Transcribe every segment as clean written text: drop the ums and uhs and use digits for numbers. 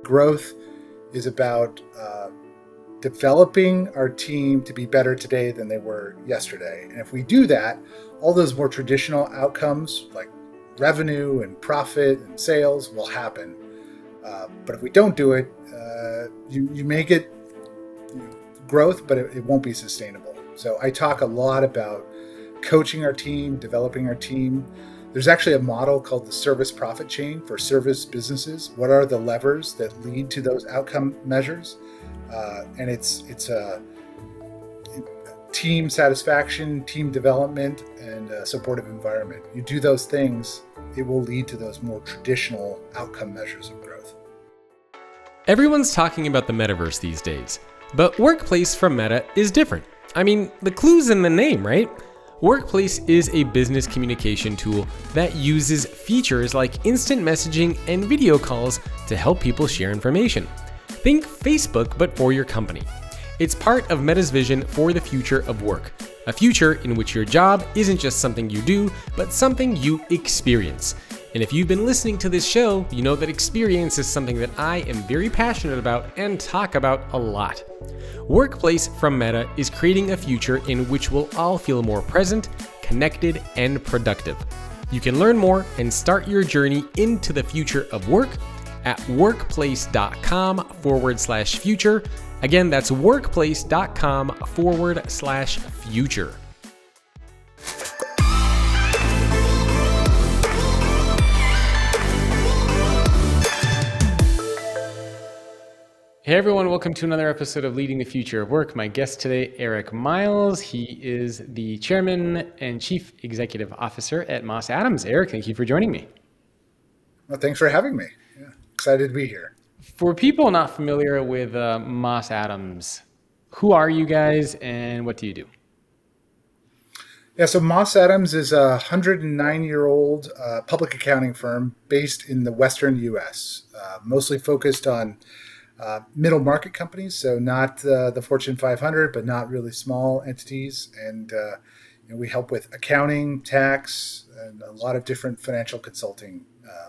Growth is about developing our team to be better today than they were yesterday. And if we do that, all those more traditional outcomes like revenue and profit and sales will happen. But if we don't do it, you may get growth, but it won't be sustainable. So I talk a lot about coaching our team, developing our team. There's actually a model called the service profit chain for service businesses. What are the levers that lead to those outcome measures? And it's team satisfaction, team development, and a supportive environment. You do those things, it will lead to those more traditional outcome measures of growth. Everyone's talking about the metaverse these days, but Workplace from Meta is different. I mean, the clue's in the name, right? Workplace is a business communication tool that uses features like instant messaging and video calls to help people share information. Think Facebook, but for your company. It's part of Meta's vision for the future of work, a future in which your job isn't just something you do, but something you experience. And if you've been listening to this show, you know that experience is something that I am very passionate about and talk about a lot. Workplace from Meta is creating a future in which we'll all feel more present, connected, and productive. You can learn more and start your journey into the future of work at workplace.com/future. Again, that's workplace.com/future. Hey everyone, welcome to another episode of Leading the Future of Work. My guest today, Eric Miles. He is the Chairman and Chief Executive Officer at Moss Adams. Eric, thank you for joining me. Well, thanks for having me. Yeah, excited to be here. For people not familiar with Moss Adams, who are you guys and what do you do? Yeah, so Moss Adams is a 109-year-old public accounting firm based in the Western U.S., mostly focused on middle market companies, so not the Fortune 500, but not really small entities. And we help with accounting, tax, and a lot of different financial consulting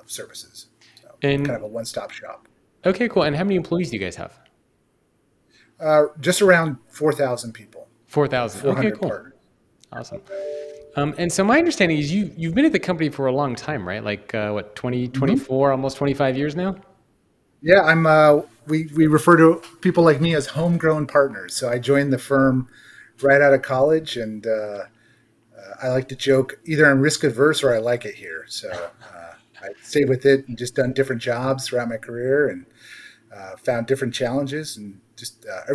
services. So kind of a one-stop shop. Okay, cool. And how many employees do you guys have? Just around 4,000 people. 4,000. Okay, cool. Partners. Awesome. And so my understanding is you've been at the company for a long time, right? Like 20, 24, almost 25 years now? Yeah, I'm. We refer to people like me as homegrown partners. So I joined the firm right out of college, and I like to joke either I'm risk averse or I like it here. So I stayed with it and just done different jobs throughout my career and found different challenges, and just I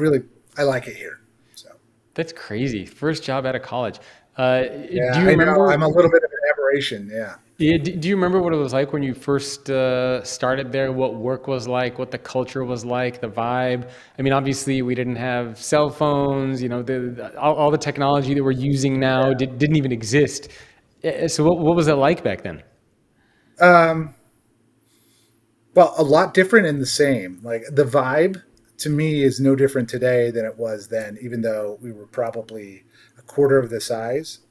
like it here. So that's crazy. First job out of college. Yeah, do you remember? I'm a little bit of an aberration. Yeah. Yeah. Do you remember what it was like when you first started there? What work was like? What the culture was like? The vibe? I mean, obviously, we didn't have cell phones. You know, all the technology that we're using now didn't even exist. So, what was it like back then? Well, a lot different and the same. Like the vibe to me is no different today than it was then, even though we were probably a quarter of the size.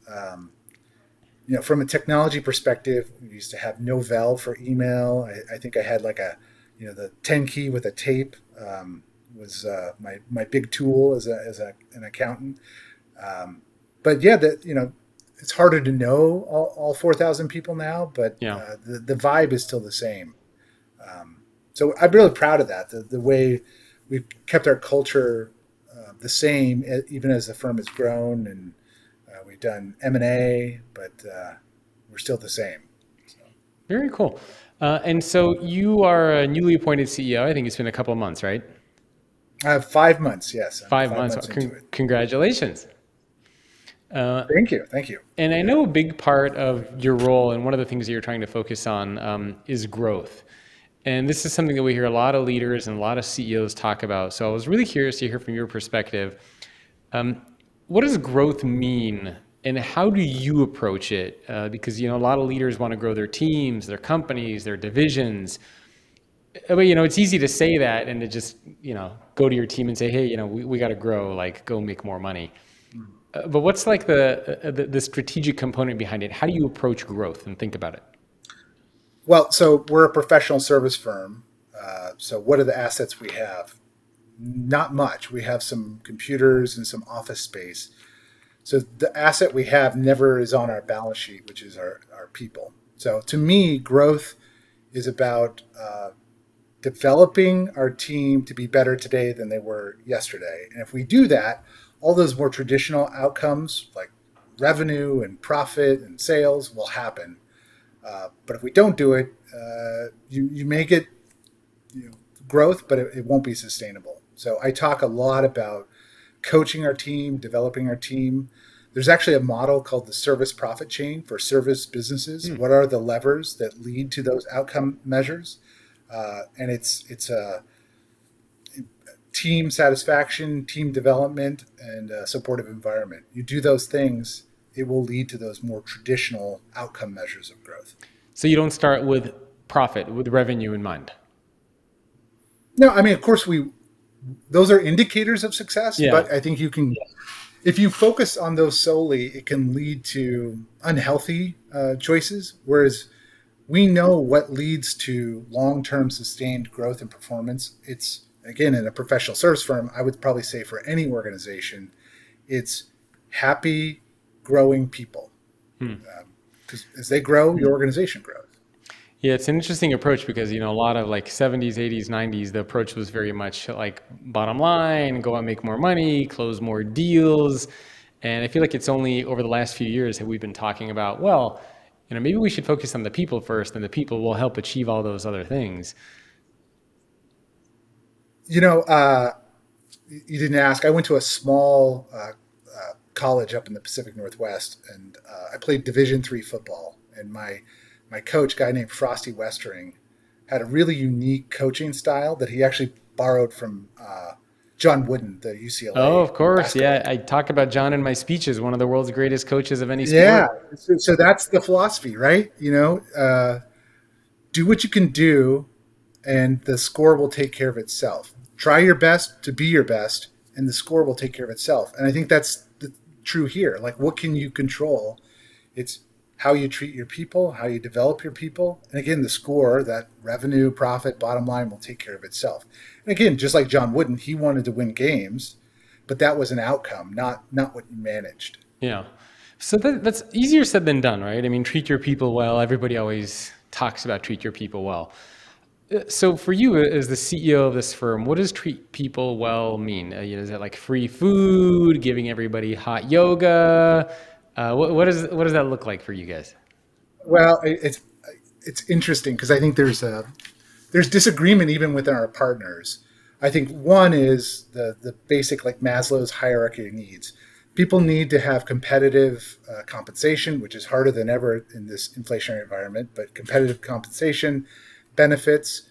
From a technology perspective, we used to have Novell for email. I think I had like the 10 key with a tape was my big tool as an accountant. But yeah, it's harder to know all 4,000 people now, but the vibe is still the same. So I'm really proud of that. The way we've kept our culture the same, even as the firm has grown, and we've done M&A, but we're still the same. So. Very cool. And so you are a newly appointed CEO. I think it's been a couple of months, right? 5 months, yes. 5 months. Congratulations. Thank you. And I know a big part of your role and one of the things that you're trying to focus on is growth. And this is something that we hear a lot of leaders and a lot of CEOs talk about. So I was really curious to hear from your perspective. What does growth mean and how do you approach it? Because, a lot of leaders want to grow their teams, their companies, their divisions. But, it's easy to say that and to just, go to your team and say, hey, we got to grow, like go make more money. But what's like the strategic component behind it? How do you approach growth and think about it? Well, so we're a professional service firm. So what are the assets we have? Not much. We have some computers and some office space. So the asset we have never is on our balance sheet, which is our people. So to me, growth is about developing our team to be better today than they were yesterday. And if we do that, all those more traditional outcomes like revenue and profit and sales will happen. But if we don't do it, you may get growth, but it won't be sustainable. So I talk a lot about coaching our team, developing our team. There's actually a model called the service profit chain for service businesses. What are the levers that lead to those outcome measures? And it's a team satisfaction, team development, and a supportive environment. You do those things, it will lead to those more traditional outcome measures of growth. So you don't start with profit, with revenue in mind. No, I mean, of course, those are indicators of success, Yeah. but I think you can, if you focus on those solely, it can lead to unhealthy choices. Whereas we know what leads to long-term sustained growth and performance. It's, again, in a professional service firm, I would probably say for any organization, it's happy, growing people. Because as they grow, your organization grows. Yeah, it's an interesting approach because, a lot of like 70s, 80s, 90s, the approach was very much like bottom line, go out, make more money, close more deals. And I feel like it's only over the last few years that we've been talking about, well, maybe we should focus on the people first and the people will help achieve all those other things. You know, you didn't ask. I went to a small college up in the Pacific Northwest, and I played Division III football. And my coach, a guy named Frosty Westering, had a really unique coaching style that he actually borrowed from John Wooden, the UCLA. Oh, of course. Yeah. Coach. I talk about John in my speeches, one of the world's greatest coaches of any Yeah. sport. So that's the philosophy, right? Do what you can do, and the score will take care of itself. Try your best to be your best, and the score will take care of itself. And I think that's true here. Like, what can you control? It's how you treat your people, how you develop your people. And again, the score, that revenue, profit, bottom line will take care of itself. And again, just like John Wooden, he wanted to win games, but that was an outcome, not what you managed. Yeah. So that's easier said than done, right? I mean, treat your people well. Everybody always talks about treat your people well. So for you as the CEO of this firm, what does treat people well mean? Is that like free food, giving everybody hot yoga? What does that look like for you guys? Well, it's interesting because I think there's disagreement even within our partners. I think one is the basic like Maslow's hierarchy of needs. People need to have competitive compensation, which is harder than ever in this inflationary environment, but competitive compensation, benefits,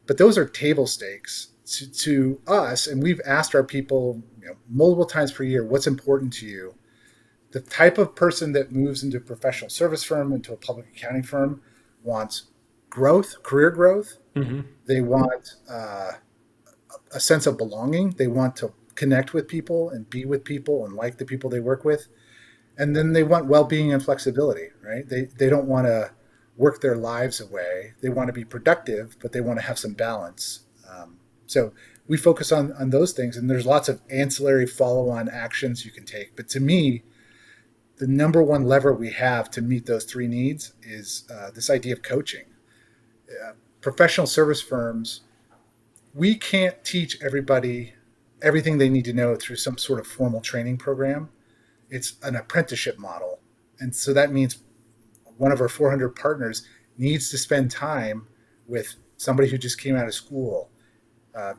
but those are table stakes to us. And we've asked our people multiple times per year, what's important to you? The type of person that moves into a professional service firm, into a public accounting firm, wants growth, career growth. Mm-hmm. They want a sense of belonging. They want to connect with people and be with people and like the people they work with. And then they want well-being and flexibility, right? They don't want to work their lives away. They want to be productive, but they want to have some balance. So we focus on those things, and there's lots of ancillary follow-on actions you can take. But to me, the number one lever we have to meet those three needs is this idea of coaching. Professional service firms, we can't teach everybody everything they need to know through some sort of formal training program. It's an apprenticeship model. And so that means one of our 400 partners needs to spend time with somebody who just came out of school,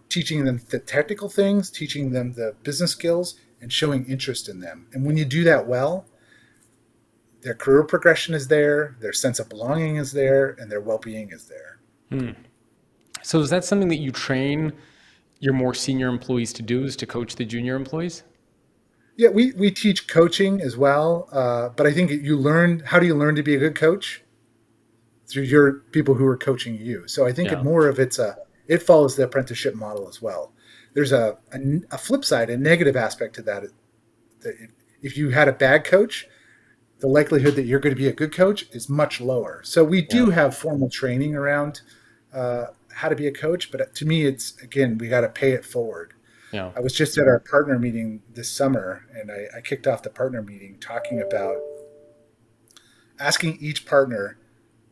teaching them the technical things, teaching them the business skills, and showing interest in them. And when you do that well, their career progression is there, their sense of belonging is there, and their well-being is there. So is that something that you train your more senior employees to do, is to coach the junior employees? Yeah, we teach coaching as well, but I think how do you learn to be a good coach? Through your people who are coaching you. So I think it follows the apprenticeship model as well. There's a flip side, a negative aspect to that. That if you had a bad coach, the likelihood that you're going to be a good coach is much lower. So we do have formal training around how to be a coach, but to me, it's again, we got to pay it forward. Yeah. I was just at our partner meeting this summer, and I kicked off the partner meeting talking about asking each partner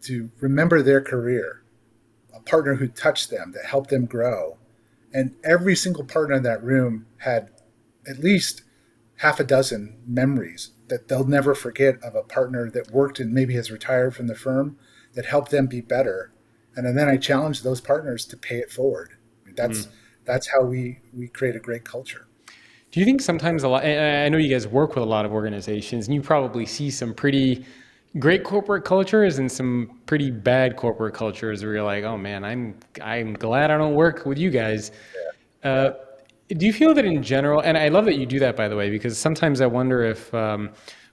to remember their career, a partner who touched them, that helped them grow. And every single partner in that room had at least half a dozen memories that they'll never forget of a partner that worked and maybe has retired from the firm that helped them be better. And then I challenge those partners to pay it forward. I mean, that's how we create a great culture. Do you think sometimes a lot, and I know you guys work with a lot of organizations, and you probably see some pretty great corporate cultures and some pretty bad corporate cultures where you're like, oh man, I'm glad I don't work with you guys. Uh, do you feel that in general, and I love that you do that, by the way, because sometimes I wonder if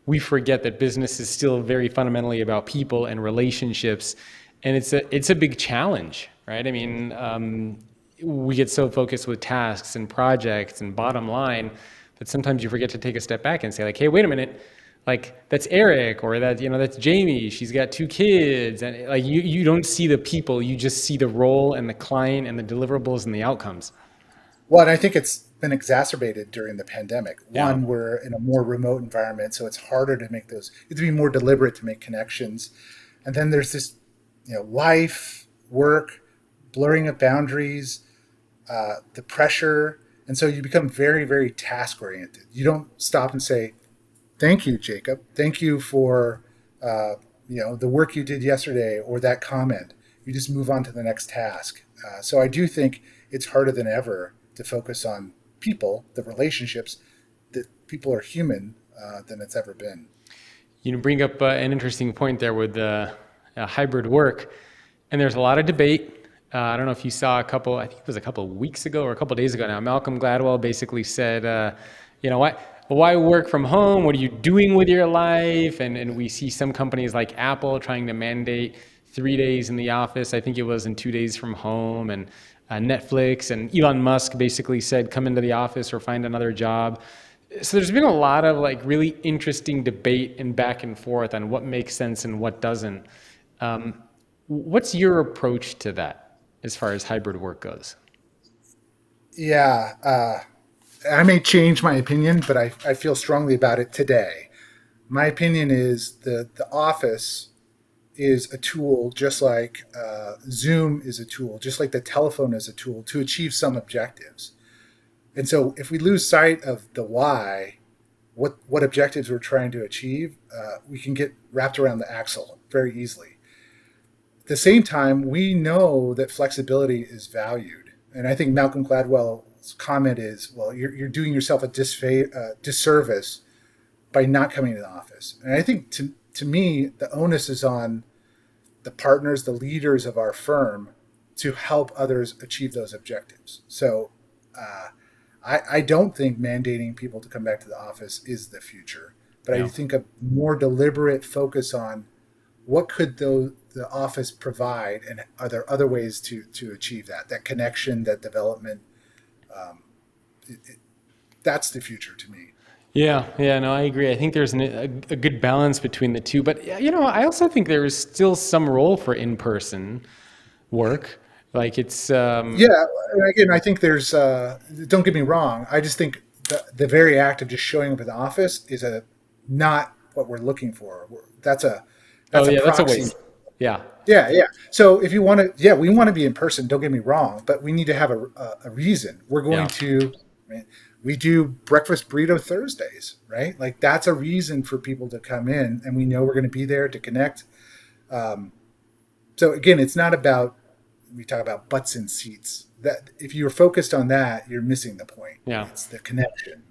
we forget that business is still very fundamentally about people and relationships, and it's a big challenge, right? I mean, we get so focused with tasks and projects and bottom line that sometimes you forget to take a step back and say like, hey, wait a minute, like that's Eric, or that, that's Jamie, she's got two kids, and like you don't see the people, you just see the role and the client and the deliverables and the outcomes. Well, and I think it's been exacerbated during the pandemic. Yeah. One, we're in a more remote environment, so it's harder to make those, you have to be more deliberate to make connections. And then there's this, life, work, blurring of boundaries, the pressure. And so you become very, very task oriented. You don't stop and say, thank you, Jacob. Thank you for, the work you did yesterday or that comment. You just move on to the next task. So I do think it's harder than ever to focus on people, the relationships, that people are human than it's ever been. You bring up an interesting point there with hybrid work, and there's a lot of debate. I don't know if you saw I think it was a couple of weeks ago or a couple of days ago now, Malcolm Gladwell basically said, why work from home? What are you doing with your life? And we see some companies like Apple trying to mandate 3 days in the office. I think it was, and 2 days from home. And Netflix and Elon Musk basically said, come into the office or find another job. So there's been a lot of like really interesting debate and back and forth on what makes sense and what doesn't. What's your approach to that as far as hybrid work goes? Yeah, I may change my opinion, but I feel strongly about it today. My opinion is the office is a tool, just like Zoom is a tool, just like the telephone is a tool to achieve some objectives. And so if we lose sight of the why, what objectives we're trying to achieve, we can get wrapped around the axle very easily. At the same time, we know that flexibility is valued. And I think Malcolm Gladwell's comment is, well, you're doing yourself a disservice by not coming to the office. And I think to me, the onus is on the partners, the leaders of our firm to help others achieve those objectives. So I don't think mandating people to come back to the office is the future, but I Yeah. think a more deliberate focus on what could the office provide, and are there other ways to achieve that connection, that development. It, it, that's the future to me. Yeah, yeah, no, I agree. I think there's a good balance between the two. But, yeah, I also think there is still some role for in-person work. Like it's, Yeah, and again, I think there's. Don't get me wrong. I just think the very act of just showing up at the office is a not what we're looking for. That's a oh that's a yeah, that's a proxy. waste. Yeah, Yeah, yeah. So if you want to, yeah, we want to be in person. Don't get me wrong, but we need to have a reason. We're going yeah, to. I mean, we do breakfast burrito Thursdays, right? Like that's a reason for people to come in, and we know we're going to be there to connect. Um, so again, it's not about, we talk about butts in seats. That if you're focused on that, you're missing the point. yeah. It's the connection.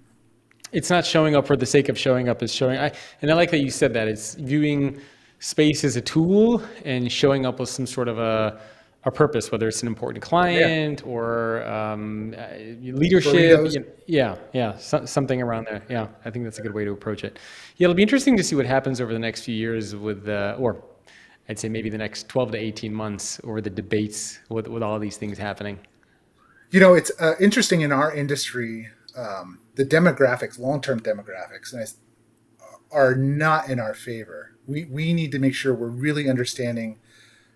It's not showing up for the sake of showing up. It's showing. And I like that you said that. It's viewing space as a tool and showing up with some sort of a purpose, whether it's an important Yeah, client or leadership. burritos. Yeah, yeah, something around there. Yeah, I think that's a good way to approach it. Yeah, it'll be interesting to see what happens over the next few years with, or I'd say maybe the next 12 to 18 months over the debates with all these things happening. It's interesting in our industry. The demographics, long-term demographics, are not in our favor. We need to make sure we're really understanding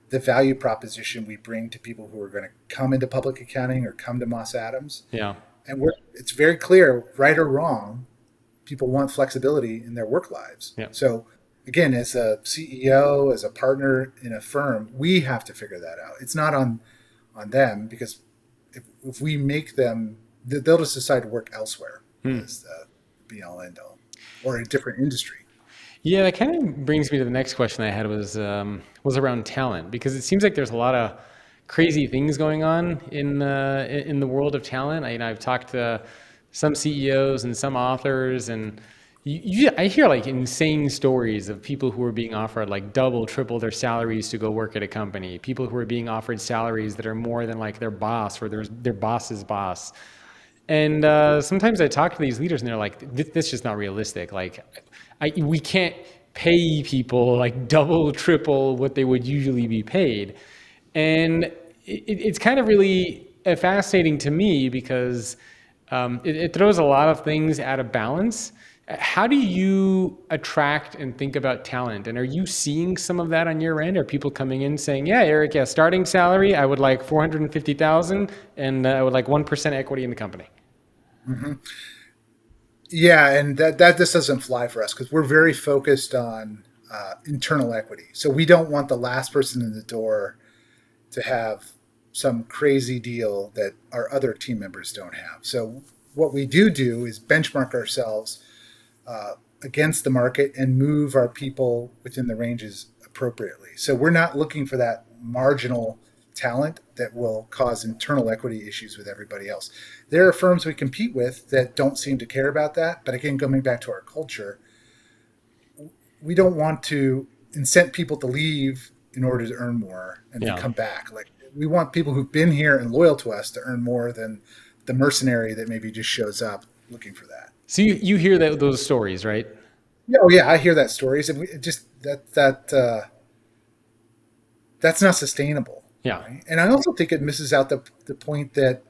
the value proposition we bring to people who are going to come into public accounting or come to Moss Adams. Yeah. And it's very clear, right or wrong, people want flexibility in their work lives. Yeah. So again, as a CEO, as a partner in a firm, we have to figure that out. It's not on them, because if we make them, they'll just decide to work elsewhere as the be all end all, or a different industry. Yeah, that kind of brings me to the next question I had was around talent, because it seems like there's a lot of crazy things going on in the world of talent. I've talked to some CEOs and some authors, and I hear like insane stories of people who are being offered like double, triple their salaries to go work at a company. People who are being offered salaries that are more than like their boss or their boss's boss. And sometimes I talk to these leaders, and they're like, "This is just not realistic. Like, we can't pay people like double, triple what they would usually be paid." And it's kind of really fascinating to me, because it throws a lot of things out of balance. How do you attract and think about talent? And are you seeing some of that on your end? Are people coming in saying, "Yeah, Eric, yeah, starting salary, I would like 450,000, and I would like 1% equity in the company"? Mm-hmm. Yeah, and that this doesn't fly for us because we're very focused on internal equity. So we don't want the last person in the door to have some crazy deal that our other team members don't have. So what we do is benchmark ourselves against the market and move our people within the ranges appropriately. So we're not looking for that marginal talent that will cause internal equity issues with everybody else. There are firms we compete with that don't seem to care about that. But again, going back to our culture, we don't want to incent people to leave in order to earn more and then Yeah. come back. Like, we want people who've been here and loyal to us to earn more than the mercenary that maybe just shows up looking for that. So you hear those stories, right? Yeah, oh yeah, I hear that stories, and we just that's not sustainable, Yeah. right? And I also think it misses out the point that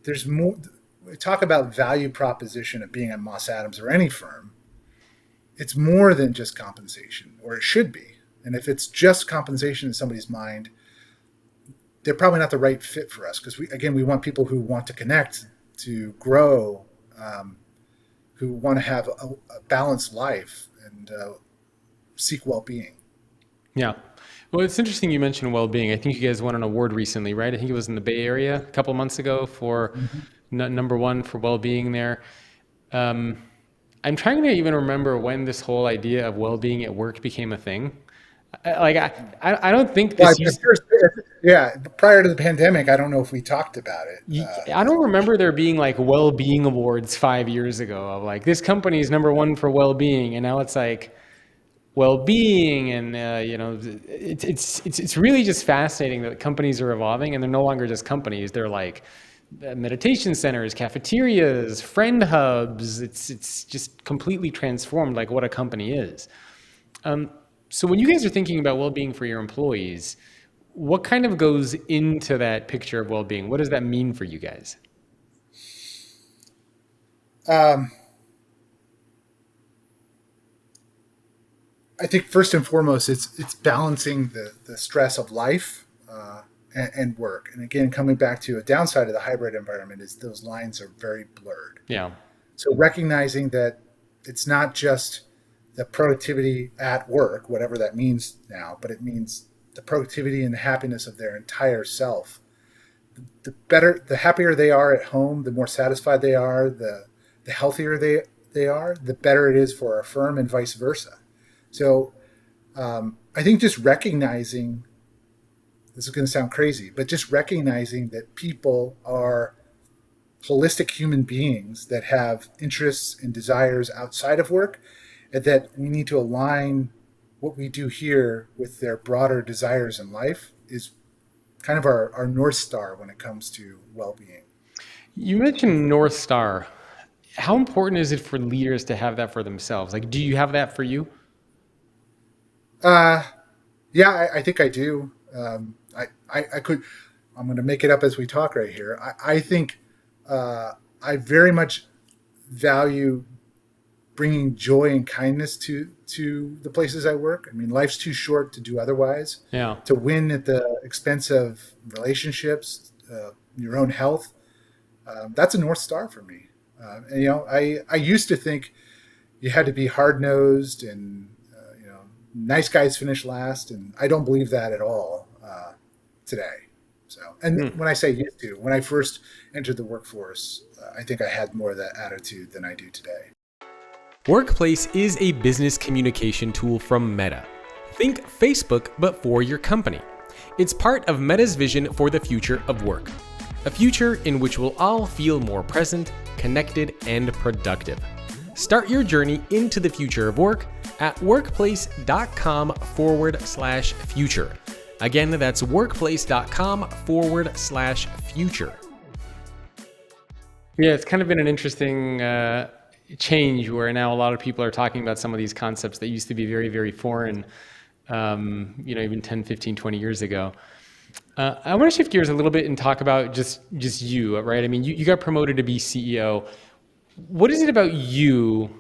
there's more. We talk about value proposition of being at Moss Adams or any firm. It's more than just compensation, or it should be. And if it's just compensation in somebody's mind, they're probably not the right fit for us, because we want people who want to connect, to grow, who want to have a balanced life and seek well-being. Yeah. Well, it's interesting you mentioned well-being. I think you guys won an award recently, right? I think it was in the Bay Area a couple months ago for Mm-hmm. number one for well-being there. Um, I'm trying to even remember when this whole idea of well-being at work became a thing. I don't think Well, this used. yeah, prior to the pandemic, I don't know if we talked about it I as don't much. remember there being like well-being awards 5 years ago of like this company is number one for well-being, and now it's like well-being, and it's really just fascinating that companies are evolving, and they're no longer just companies. They're like meditation centers, cafeterias, friend hubs. It's just completely transformed like what a company is. So when you guys are thinking about well-being for your employees, what kind of goes into that picture of well-being? What does that mean for you guys? Um, I think first and foremost, it's balancing the stress of life and work. And again, coming back to a downside of the hybrid environment is those lines are very blurred. Yeah. So recognizing that it's not just the productivity at work, whatever that means now, but it means the productivity and the happiness of their entire self. The happier they are at home, the more satisfied they are, the healthier they are, the better it is for our firm, and vice versa. So I think just recognizing, this is going to sound crazy, but just recognizing that people are holistic human beings that have interests and desires outside of work, and that we need to align what we do here with their broader desires in life is kind of our North Star when it comes to well-being. You mentioned North Star. How important is it for leaders to have that for themselves? Like, do you have that for you? Uh, yeah, I think I do. I could, I'm going to make it up as we talk right here. I think I very much value bringing joy and kindness to the places I work. I mean, life's too short to do otherwise. Yeah. To win at the expense of relationships, your own health, that's a North Star for me. And I used to think you had to be hard nosed and nice guys finish last, and I don't believe that at all today. So, and Hmm. when I say used to, when I first entered the workforce, I think I had more of that attitude than I do today. Workplace is a business communication tool from Meta. Think Facebook, but for your company. It's part of Meta's vision for the future of work. A future in which we'll all feel more present, connected, and productive. Start your journey into the future of work at workplace.com/future. Again, that's workplace.com/future. Yeah, it's kind of been an interesting change where now a lot of people are talking about some of these concepts that used to be very, very foreign, even 10, 15, 20 years ago. I want to shift gears a little bit and talk about just you, right? I mean, you got promoted to be CEO. What is it about you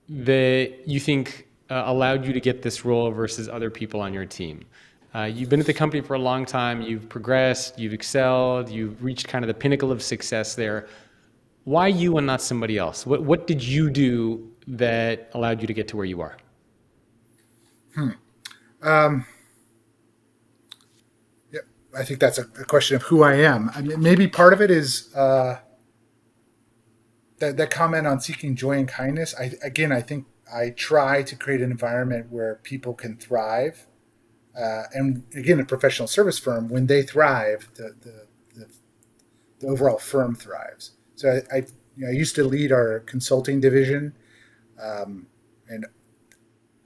that you think allowed you to get this role versus other people on your team? You've been at the company for a long time. You've progressed, you've excelled, you've reached kind of the pinnacle of success there. Why you and not somebody else? What did you do that allowed you to get to where you are? Um, yeah, I think that's a question of who I am. I mean, maybe part of it is that comment on seeking joy and kindness. I think I try to create an environment where people can thrive. And again, a professional service firm, when they thrive, the overall firm thrives. So I used to lead our consulting division, and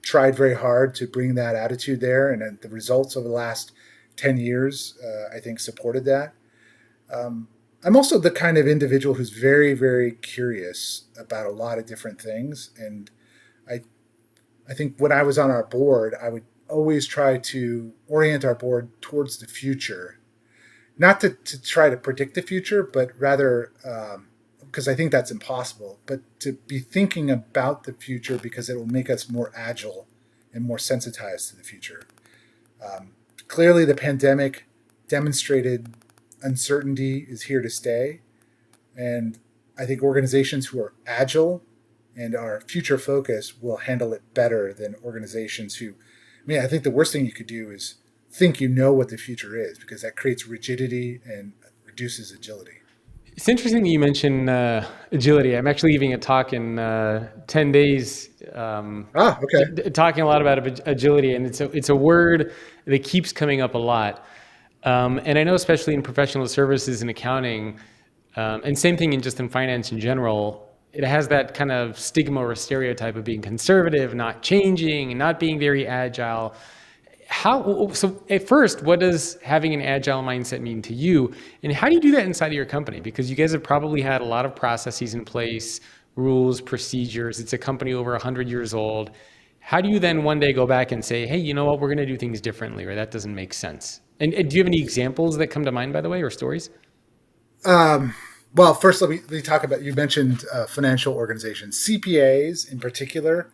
tried very hard to bring that attitude there. And the results over the last 10 years, I think, supported that. I'm also the kind of individual who's very, very curious about a lot of different things. And I, I think when I was on our board, I would always try to orient our board towards the future, not to try to predict the future, but rather, because I think that's impossible, but to be thinking about the future because it will make us more agile and more sensitized to the future. Clearly, the pandemic demonstrated uncertainty is here to stay. And I think organizations who are agile and are future focused will handle it better than organizations who, I mean, I think the worst thing you could do is think you know what the future is, because that creates rigidity and reduces agility. It's interesting that you mention agility. I'm actually giving a talk in 10 days, Okay. talking a lot about agility, and it's a word that keeps coming up a lot. And I know, especially in professional services and accounting, and same thing in just in finance in general, it has that kind of stigma or stereotype of being conservative, not changing, and not being very agile. So at first, what does having an agile mindset mean to you? And how do you do that inside of your company? Because you guys have probably had a lot of processes in place, rules, procedures. It's a company over 100 years old. How do you then one day go back and say, hey, you know what, we're going to do things differently, or that doesn't make sense? And do you have any examples that come to mind, by the way, or stories? Um, well, first, let me talk about, you mentioned financial organizations. CPAs in particular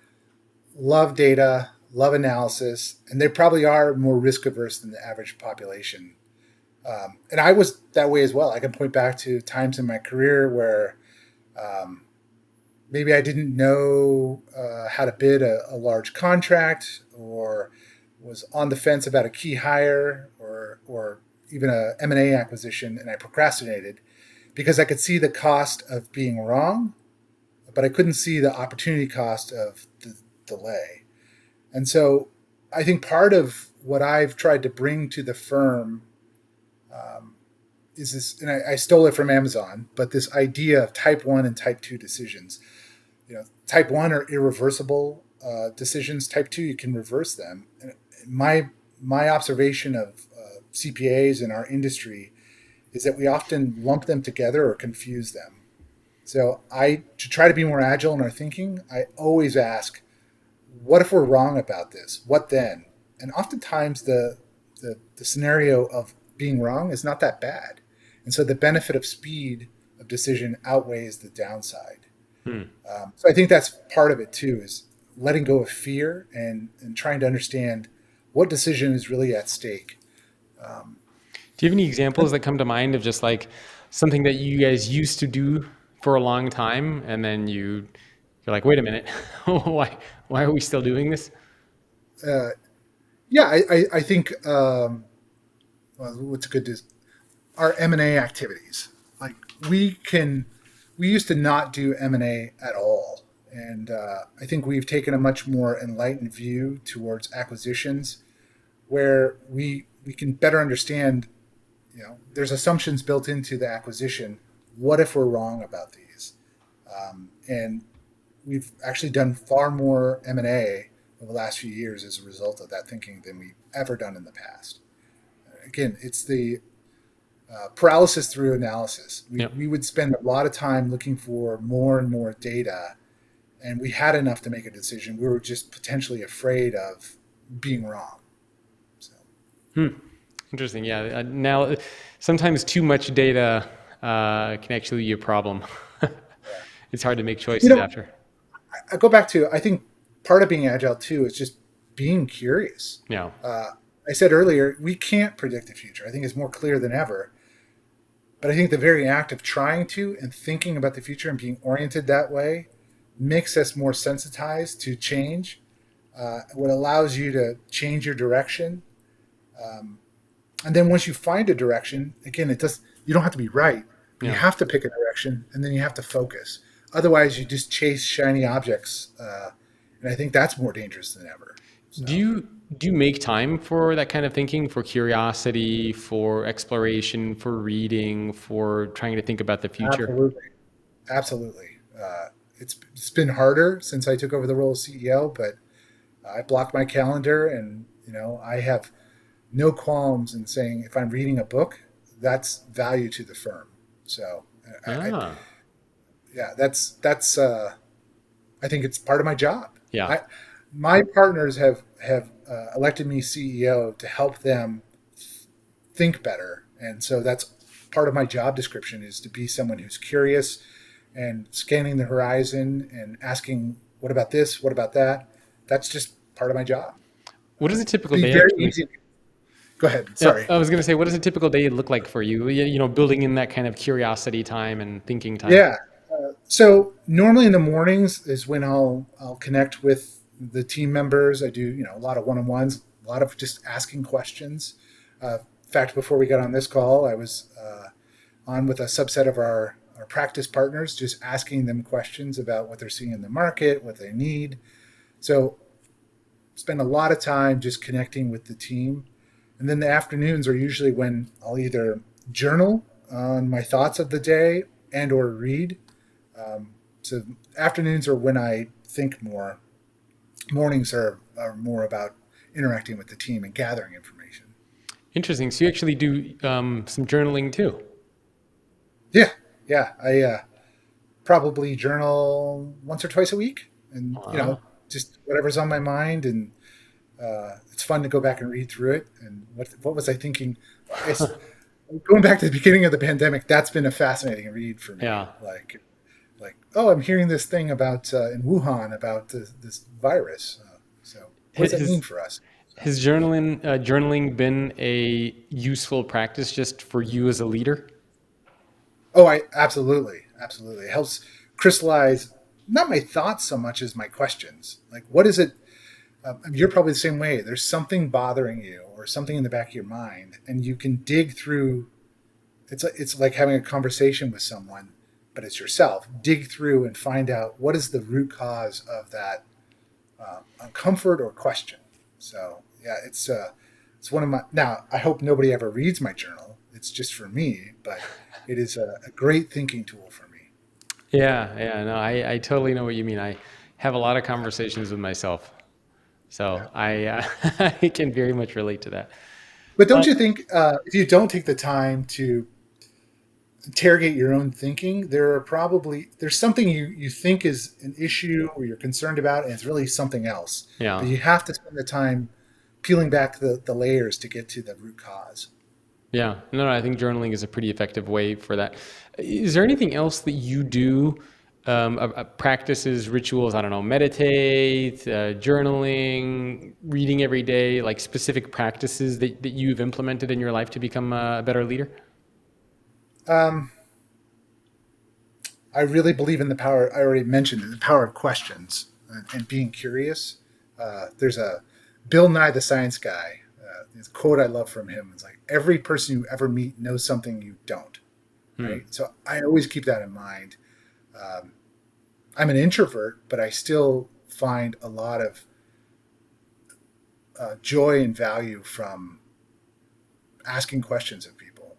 love data, love analysis, and they probably are more risk averse than the average population. And I was that way as well. I can point back to times in my career where um, maybe I didn't know how to bid a large contract, or was on the fence about a key hire, or even a M&A acquisition, and I procrastinated because I could see the cost of being wrong, but I couldn't see the opportunity cost of the delay. And so I think part of what I've tried to bring to the firm um, is this, and I stole it from Amazon, but this idea of type one and type two decisions. Type one are irreversible decisions. Type two, you can reverse them. And my observation of CPAs in our industry is that we often lump them together or confuse them. So to try to be more agile in our thinking, I always ask, what if we're wrong about this? What then? And oftentimes the scenario of being wrong is not that bad. And so the benefit of speed of decision outweighs the downside. Hmm. So I think that's part of it too, is letting go of fear and trying to understand what decision is really at stake. Um, Do you have any examples that come to mind of just like something that you guys used to do for a long time, and then you're like, wait a minute, why are we still doing this? uh, yeah, I think well, what's good is our M&A activities. Like we can, we used to not do M&A at all. And I think we've taken a much more enlightened view towards acquisitions where we can better understand, there's assumptions built into the acquisition. What if we're wrong about these? And we've actually done far more M&A over the last few years as a result of that thinking than we've ever done in the past. Again, it's the paralysis through analysis. Yeah. We would spend a lot of time looking for more and more data, and we had enough to make a decision. We were just potentially afraid of being wrong. So, Hmm. Interesting. Yeah. Now, sometimes too much data can actually be a problem. yeah. It's hard to make You choices know, after. I go back to, I think part of being agile too is just being curious. Yeah. Uh, I said earlier, we can't predict the future. I think it's more clear than ever. But I think the very act of trying to and thinking about the future and being oriented that way makes us more sensitized to change. What allows you to change your direction. Um, and then once you find a direction, again, it does. You don't have to be right, but you Yeah. have to pick a direction, and then you have to focus. Otherwise, you just chase shiny objects, and I think that's more dangerous than ever. Do So, you do you make time for that kind of thinking, for curiosity, for exploration, for reading, for trying to think about the future? absolutely, absolutely. It's been harder since I took over the role of CEO, but I block my calendar, and I have no qualms in saying if I'm reading a book, that's value to the firm. So, Ah, yeah, that's I think it's part of my job. yeah. My partners have elected me CEO to help them think better, and so that's part of my job description is to be someone who's curious and scanning the horizon and asking, what about this? What about that? That's just part of my job. What does a typical Be day very actually? easy. Go ahead. Yeah, Sorry. I was going to say, what does a typical day look like for you? Building in that kind of curiosity time and thinking time. Yeah. So normally in the mornings is when I'll connect with the team members. I do a lot of one-on-ones, a lot of just asking questions. In fact, before we got on this call, I was on with a subset of our practice partners, just asking them questions about what they're seeing in the market, what they need. So spend a lot of time just connecting with the team. And then the afternoons are usually when I'll either journal on my thoughts of the day and or read. So afternoons are when I think more. Mornings are more about interacting with the team and gathering information. Interesting. So you actually do some journaling too. Yeah, yeah. I probably journal once or twice a week, and Wow. just whatever's on my mind, and it's fun to go back and read through it. And what was I thinking? It's, going back to the beginning of the pandemic, that's been a fascinating read for me. Yeah. Like, oh, I'm hearing this thing about in Wuhan about this virus. So what does that mean Has for us? So, has journaling been a useful practice just for you as a leader? oh, I absolutely it helps crystallize not my thoughts so much as my questions. Like, what is it? You're probably the same way. There's something bothering you or something in the back of your mind, and you can dig through. It's like having a conversation with someone, but it's yourself. Dig through and find out what is the root cause of that comfort or question. So yeah, it's one of my. Now I hope nobody ever reads my journal. It's just for me, but it is a great thinking tool for me. Yeah, yeah, no, I totally know what you mean. I have a lot of conversations with myself, Yeah. so I can very much relate to that. But Uh, don't you think if you don't take the time to interrogate your own thinking, there's something you think is an issue or you're concerned about, and it's really something else. But yeah, you have to spend the time peeling back the layers to get to the root cause. yeah. No, no, I think journaling is a pretty effective way for that. Is there anything else that you do practices, rituals, I don't know, meditate, journaling, reading every day, like specific practices that you've implemented in your life to become a better leader? Um, I really believe in the power. I already mentioned it, the power of questions and being curious. There's a Bill Nye the Science Guy. This quote I love from him is like, "Every person you ever meet knows something you don't." Hmm. Right. So I always keep that in mind. Um, I'm an introvert, but I still find a lot of joy and value from asking questions of people,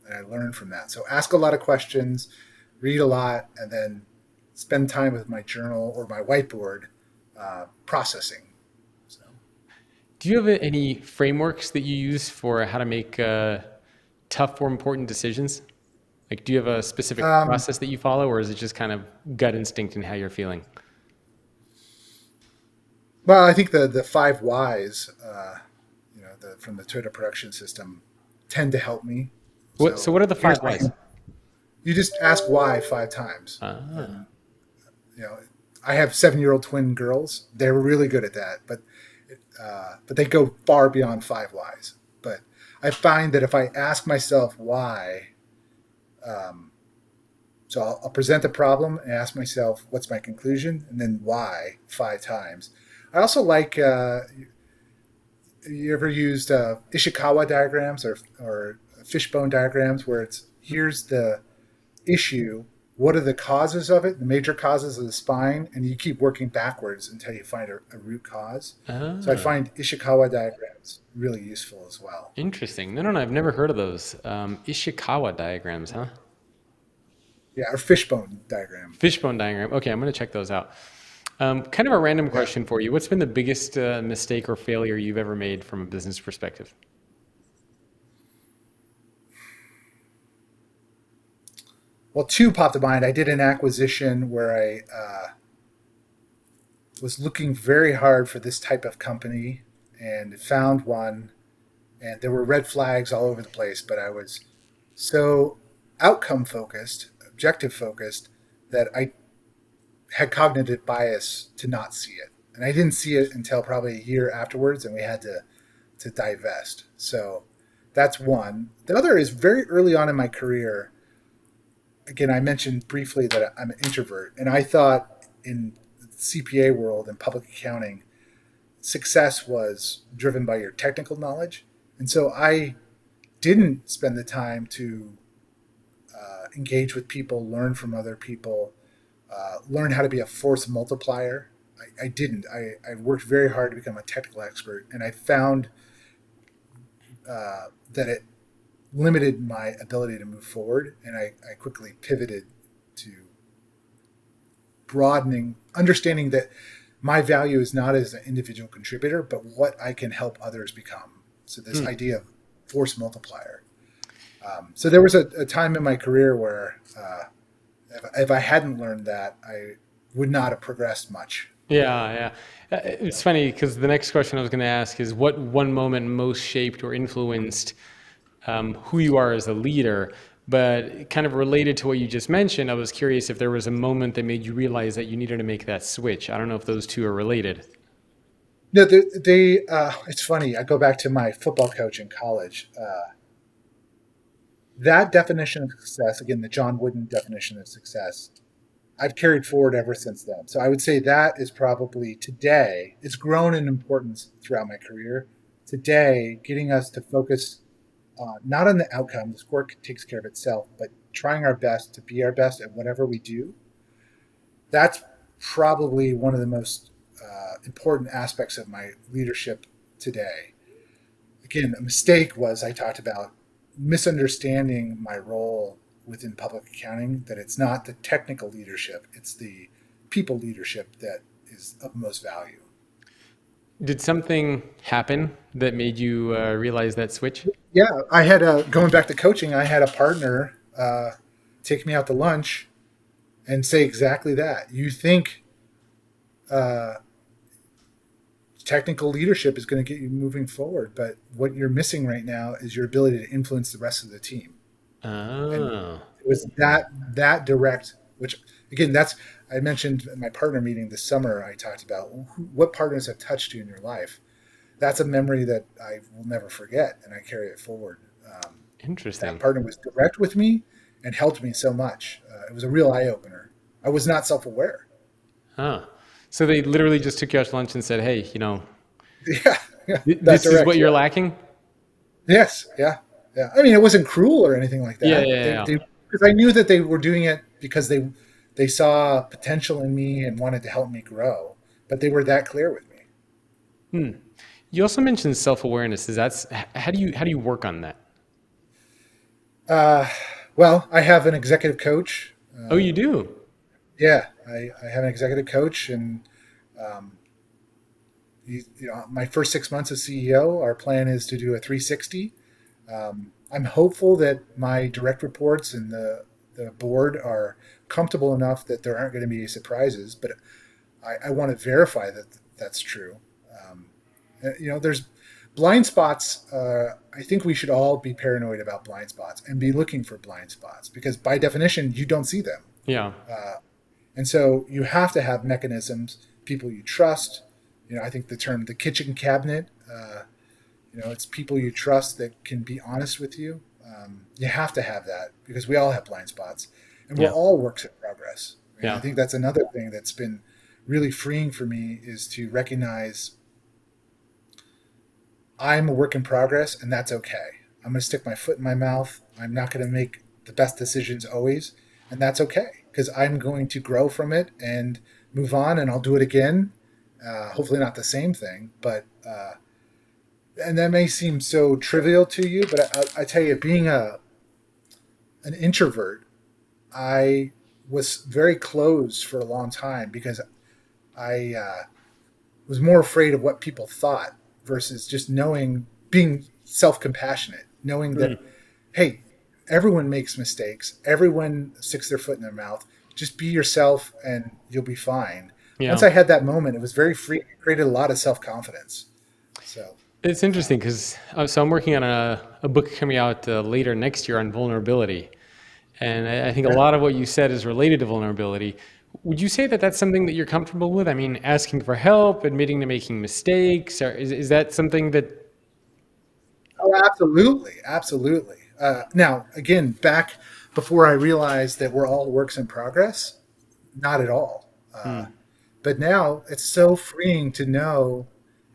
and I learn from that. So ask a lot of questions, read a lot, and then spend time with my journal or my whiteboard processing. So Do you have any frameworks that you use for how to make tough or important decisions? Like, do you have a specific um, process that you follow, or is it just kind of gut instinct and how you're feeling? well, I think the five whys, from the Toyota production system, tend to help me. So So what are the here's five my whys? hint: you just ask why five times, Ah, and you know, I have 7-year-old twin girls. They're really good at that, but they go far beyond five whys. But I find that if I ask myself why, um, so I'll present the problem and ask myself what's my conclusion, and then why five times. I also like. You ever used Ishikawa diagrams or fishbone diagrams, where it's here's the issue, what are the causes of it, the major causes of the spine, and you keep working backwards until you find a root cause. So I ah, find Ishikawa diagrams really useful as well. interesting. No, no, no, I've never heard of those. Ishikawa diagrams, huh? Yeah, or fishbone diagram. Fishbone diagram. Okay, I'm going to check those out. Kind of a random Yeah. question for you. What's been the biggest mistake or failure you've ever made from a business perspective? Well, two popped to mind. I did an acquisition where I was looking very hard for this type of company and found one, and there were red flags all over the place, but I was so outcome focused, objective focused, that I had cognitive bias to not see it. And I didn't see it until probably a year afterwards, and we had to divest. So that's one. The other is very early on in my career. Again, I mentioned briefly that I'm an introvert, and I thought in the CPA world and public accounting, success was driven by your technical knowledge. And so I didn't spend the time to engage with people, learn from other people, learn how to be a force multiplier. I didn't. I worked very hard to become a technical expert, and I found that it limited my ability to move forward. And I quickly pivoted to broadening, understanding that my value is not as an individual contributor, but what I can help others become. So this Hmm. idea of force multiplier. So there was a time in my career where if I hadn't learned that, I would not have progressed much. Yeah, yeah. It's funny because the next question I was going to ask is what one moment most shaped or influenced who you are as a leader? But kind of related to what you just mentioned, I was curious if there was a moment that made you realize that you needed to make that switch. I don't know if those two are related. No, it's funny. I go back to my football coach in college. That definition of success, again, the John Wooden definition of success, I've carried forward ever since then. So I would say that is probably today, it's grown in importance throughout my career. Today, getting us to focus not on the outcome, the score takes care of itself, but trying our best to be our best at whatever we do. That's probably one of the most important aspects of my leadership today. Again, a mistake was I talked about misunderstanding my role within public accounting, that it's not the technical leadership, it's the people leadership that is of most value. Did something happen that made you realize that switch? Yeah, I had going back to coaching, I had a partner take me out to lunch and say exactly that. You think uh, technical leadership is going to get you moving forward, but what you're missing right now is your ability to influence the rest of the team. And Oh. it was that direct, which again, that's I mentioned in my partner meeting this summer. I talked about what partners have touched you in your life. That's a memory that I will never forget, and I carry it forward. That Interesting. partner was direct with me and helped me so much. It was a real eye opener. I was not self aware. Huh. So they literally just took you out to lunch and said, "Hey, Yeah, yeah, that this is direct. what Yeah. you're lacking." Yes. Yeah. Yeah. I mean, it wasn't cruel or anything like Yeah, that. yeah, yeah. They because I knew that they were doing it because they saw potential in me and wanted to help me grow. But they were that clear with me. Hmm. You also mentioned self-awareness. Is that's how do you work on that? Uh, well, I have an executive coach. Oh, you do. Yeah, I have an executive coach, and um, my first 6 months as CEO, our plan is to do a 360. I'm hopeful that my direct reports and the board are comfortable enough that there aren't going to be any surprises, but I want to verify that that's true. Um, there's blind spots. I think we should all be paranoid about blind spots and be looking for blind spots because by definition, you don't see them. Yeah. Uh, and so you have to have mechanisms, people you trust. I think the term the kitchen cabinet, it's people you trust that can be honest with you. You have to have that because we all have blind spots and we're Yeah. all works in progress. And I Yeah. think that's another thing that's been really freeing for me is to recognize I'm a work in progress and that's okay. I'm going to stick my foot in my mouth. I'm not going to make the best decisions always. And that's okay because I'm going to grow from it and move on and I'll do it again. Hopefully, not the same thing, but and that may seem so trivial to you, but I tell you, being an introvert, I was very closed for a long time because I was more afraid of what people thought versus just knowing, being self compassionate, knowing Hmm. that, hey, everyone makes mistakes, everyone sticks their foot in their mouth. Just be yourself and you'll be fine. Once Yeah. I had that moment, it was very free. It created a lot of self confidence. So, It's interesting because so I'm working on a book coming out later next year on vulnerability, and I think a yeah. lot of what you said is related to vulnerability. Would you say that that's something that you're comfortable with? I mean, asking for help, admitting to making mistakes, or is that something that? Oh, absolutely, absolutely. Now, again, back before I realized that we're all works in progress, not at all. Hmm. But now it's so freeing to know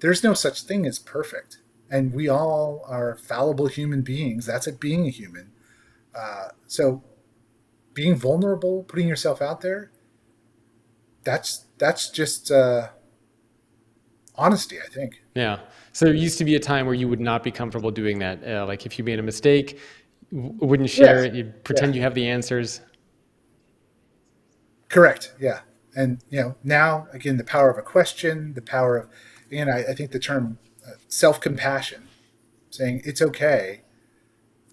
there's no such thing as perfect, and we all are fallible human beings. That's it, being a human. So being vulnerable, putting yourself out there, that's just honesty, I think. Yeah. So there used to be a time where you would not be comfortable doing that. Like if you made a mistake, wouldn't share Yes. it. You Yeah. pretend you have the answers. Correct. Yeah. And now again, the power of a question, the power of, again, I think the term self-compassion, saying it's okay,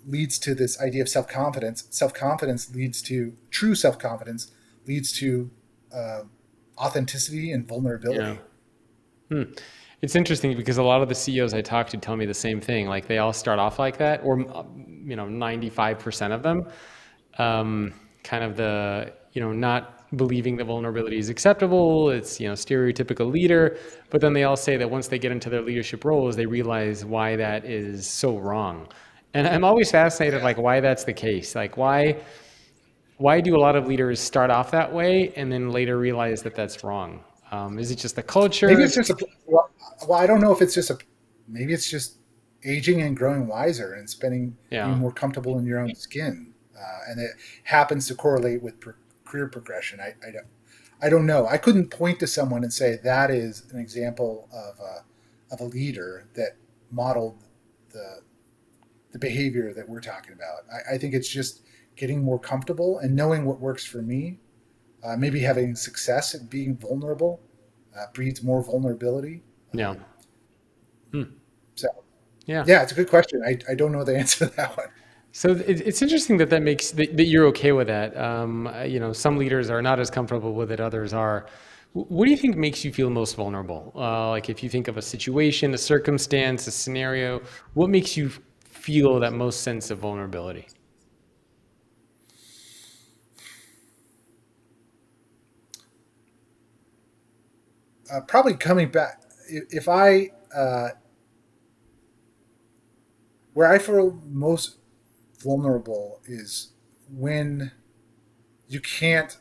leads to this idea of self-confidence. Self-confidence leads to true self-confidence, leads to uh, authenticity and Yeah. vulnerability. Hmm. It's interesting because a lot of the CEOs I talk to tell me the same thing. Like they all start off like that, or 95% of them, kind of not believing that vulnerability is acceptable. It's stereotypical leader, but then they all say that once they get into their leadership roles, they realize why that is so wrong. And I'm always fascinated, Yeah. like why that's the case. Like why do a lot of leaders start off that way and then later realize that that's wrong? Is it just the Maybe culture? it's just well, I don't know if it's just maybe it's just aging and growing wiser and being Yeah. more comfortable in your own skin. And it happens to correlate with career progression. I don't know. I couldn't point to someone and say that is an example of a leader that modeled the, the behavior that we're talking about. I think it's just getting more comfortable and knowing what works for me. Maybe having success and being vulnerable breeds more vulnerability. Yeah. Hmm. So, Yeah. yeah, it's a good question. I don't know the answer to that one. So it's interesting that that you're okay with that. Some leaders are not as comfortable with it, others are. What do you think makes you feel most vulnerable? Like if you think of a situation, a circumstance, a scenario, what makes you feel that most sense of vulnerability? probably coming back, if I where I feel most vulnerable is when you can't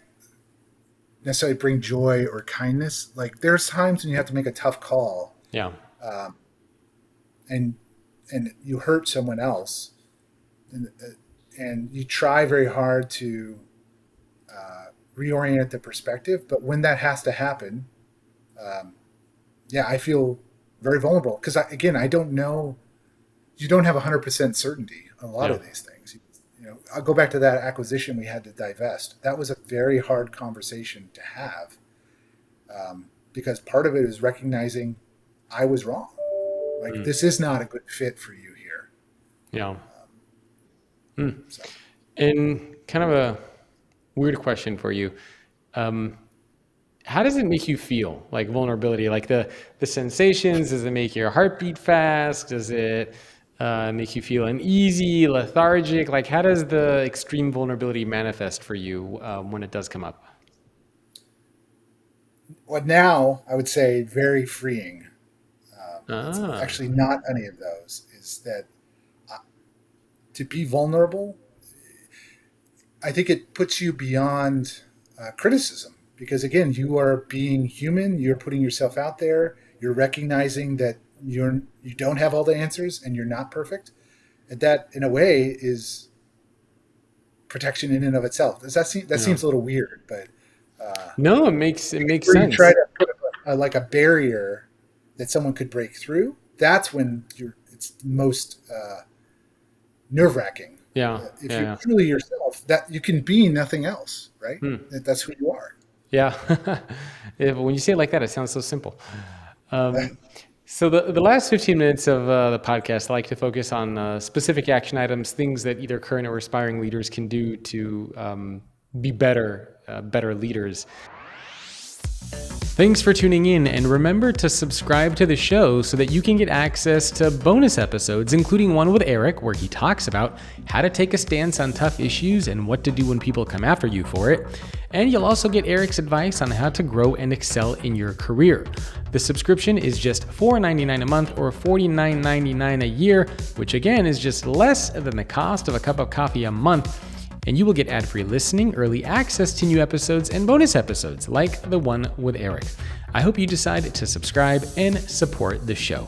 necessarily bring joy or kindness. Like there's times when you have to make a tough call, Yeah. um, and you hurt someone else, and you try very hard to reorient the perspective. But when that has to happen, um, yeah, I feel very vulnerable because again, I don't know. You don't have 100% certainty on a lot Yeah. of these things. I'll go back to that acquisition we had to divest. That was a very hard conversation to have, because part of it is recognizing I was wrong. Like Mm. this is not a good fit for you here. Yeah. Mm. So And kind of a weird question for you. Um, how does it make you feel, like vulnerability, like the sensations? Does it make your heart beat fast? Does it make you feel uneasy, lethargic? Like, how does the extreme vulnerability manifest for you when it does come up? what now I would say very freeing. It's Ah, actually not any of those. Is that to be vulnerable? I think it puts you beyond criticism because again, you are being human. You're putting yourself out there. You're recognizing that you don't have all the answers and you're not perfect. And that, in a way, is protection in and of itself. That yeah. seems a little weird, but No, it makes where you try sense. to put like a barrier that someone could break through, that's when it's most nerve wracking. Yeah, If yeah, you're yeah. truly yourself, that you can be nothing else, right? Hmm. That's who you are. Yeah. When you say it like that, it sounds so simple. Um, so the last 15 minutes of the podcast, I like to focus on specific action items, things that either current or aspiring leaders can do to be better leaders. Thanks for tuning in, and remember to subscribe to the show so that you can get access to bonus episodes, including one with Eric, where he talks about how to take a stance on tough issues and what to do when people come after you for it. And you'll also get Eric's advice on how to grow and excel in your career. The subscription is just $4.99 a month or $49.99 a year, which again is just less than the cost of a cup of coffee a month. And you will get ad-free listening, early access to new episodes, and bonus episodes like the one with Eric. I hope you decide to subscribe and support the show.